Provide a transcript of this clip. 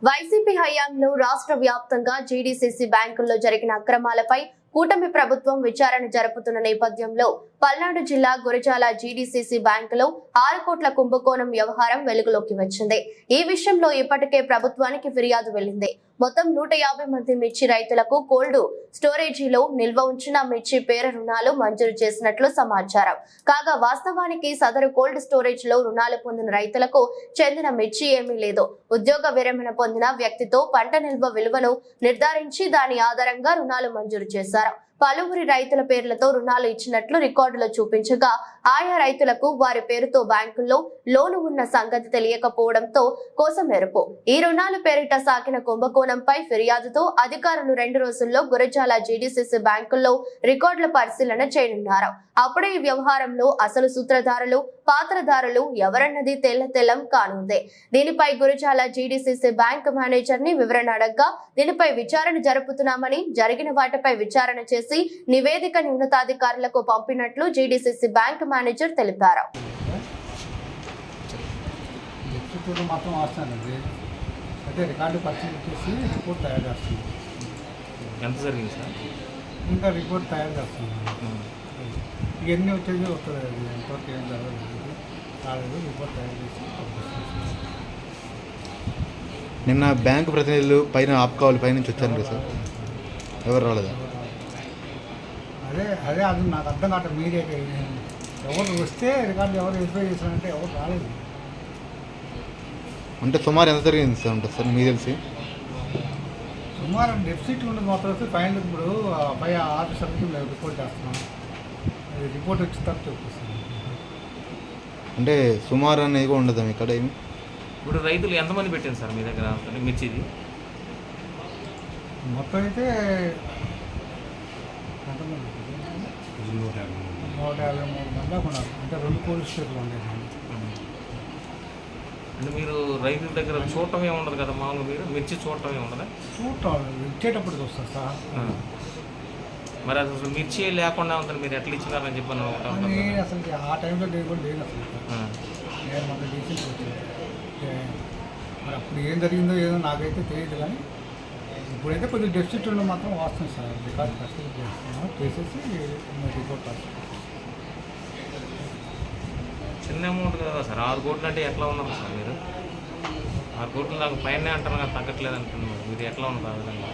YCP హయాంలో రాష్ట్ర వ్యాప్తంగా జీడీసీసీ బ్యాంకుల్లో జరిగిన అక్రమాలపై కూటమి ప్రభుత్వం విచారణ జరుపుతున్న నేపథ్యంలో పల్నాడు జిల్లా గురజాల జీడీసీసీ బ్యాంకులో 6 కోట్ల కుంభకోణం వ్యవహారం వెలుగులోకి వచ్చింది. ఈ విషయంలో ఇప్పటికే ప్రభుత్వానికి ఫిర్యాదు వెళ్లింది. మొత్తం 150 మంది మిర్చి రైతులకు కోల్డ్ స్టోరేజీలో నిల్వ ఉంచిన మిర్చి పేర రుణాలు మంజూరు చేసినట్లు సమాచారం. కాగా వాస్తవానికి సదరు కోల్డ్ స్టోరేజ్ లో రుణాలు పొందిన రైతులకు చెందిన మిర్చి ఏమీ లేదు. ఉద్యోగ విరమణ పొందిన వ్యక్తితో పంట నిల్వ విలువను నిర్ధారించి దాని ఆధారంగా రుణాలు మంజూరు చేశారు. పలువురి రైతుల పేర్లతో రుణాలు ఇచ్చినట్లు రికార్డులో చూపించగా ఆయా రైతులకు వారి పేరుతో బ్యాంకుల్లో లోను ఉన్న సంగతి తెలియకపోవడంతో కోసమెరుపు ఈ రుణాలు పేరిట సాగిన కుంభకోణంపై ఫిర్యాదుతో అధికారులు 2 రోజుల్లో గురజాల జీడీసీసీ బ్యాంకుల్లో రికార్డుల పరిశీలన చేయనున్నారు. అప్పుడే ఈ వ్యవహారంలో అసలు సూత్రధారులు పాత్రధారులు ఎవరన్నది తెల్లం కానుంది. దీనిపై గురజాల జీడీసీసీ బ్యాంక్ మేనేజర్ ని వివరణ అడగ్గా దీనిపై విచారణ జరుపుతున్నామని, జరిగిన వాటిపై విచారణ చేసి నివేదికని ఉన్నతాధికారులకు పంపినట్లు జీడీసీసీ బ్యాంక్ మేనేజర్ తెలిపారు. ఇంకా రిపోర్ట్ తయారు చేస్తున్నాను. ఇవన్నీ వచ్చేది వస్తుంది. ఎంతవరకు ఏం జరగలేదు, కాలేదు. రిపోర్ట్ తయారు చేసి నిన్న బ్యాంకు ప్రతినిధులు పైన ఆపుకోవాలి పైనుంచి వచ్చారు కదా సార్, ఎవరు రాలేదా? అదే అది నాకు అర్థం కావట్లేదు. మీరే ఎవరు వస్తే రికార్డు ఎవరు వెరిఫై చేశారంటే ఎవరు రాలేదు. అంటే సుమారు ఎంత జరిగింది సార్ ఉంటుంది సార్ మీకు తెలిసి? సుమారు డెఫిసిట్ ఉండి మాత్రం వస్తే ఫైన్ ఇప్పుడు పై ఆఫీసర్కి మేము రిపోర్ట్ చేస్తున్నాం. రిపోర్ట్ వచ్చిన తర్వాత చూపిస్తాం. అంటే సుమారు అనేది కూడా ఉండదు ఇక్కడ ఏమి? ఇప్పుడు రైతులు ఎంతమంది పెట్టారు సార్ మీ దగ్గర మిర్చిది? మొత్తం అయితే 153 మంది దాకా ఉన్నారు. అంటే 2 పోలీస్ స్టేషన్లు ఉండేది. అంటే మీరు రైతుల దగ్గర చూడటమే ఉండదు కదా, మామూలు మీరు మిర్చి చూడటమే ఉండదా? చూడటం ఇచ్చేటప్పటికి వస్తారు సార్. మరి అసలు మిర్చి లేకుండా ఉంటుంది, మీరు ఎట్లా ఇచ్చినారని చెప్పాను. అసలు ఆ టైంలో నేను కూడా లేదు. అసలు నేను మన డీసెంట్ వచ్చింది. మరి అప్పుడు ఏం జరిగిందో ఏదో నాకైతే తెలియదు. కానీ ఇప్పుడైతే కొద్దిగా డెఫిసిట్ ఉండి మాత్రం వస్తుంది సార్. రికార్డు ఫస్ట్ చేస్తున్నాం, చేసేసి రిపోర్ట్ రాస్తాం. చిన్న అమౌంట్ కదా సార్, 6 కోట్లు అంటే ఎట్లా ఉన్నారు సార్ మీరు? 6 కోట్లు నాకు పైన అంటారు కదా, తగ్గట్లేదు అంటున్నారు. మీరు ఎట్లా ఉన్నారు ఆ విధంగా?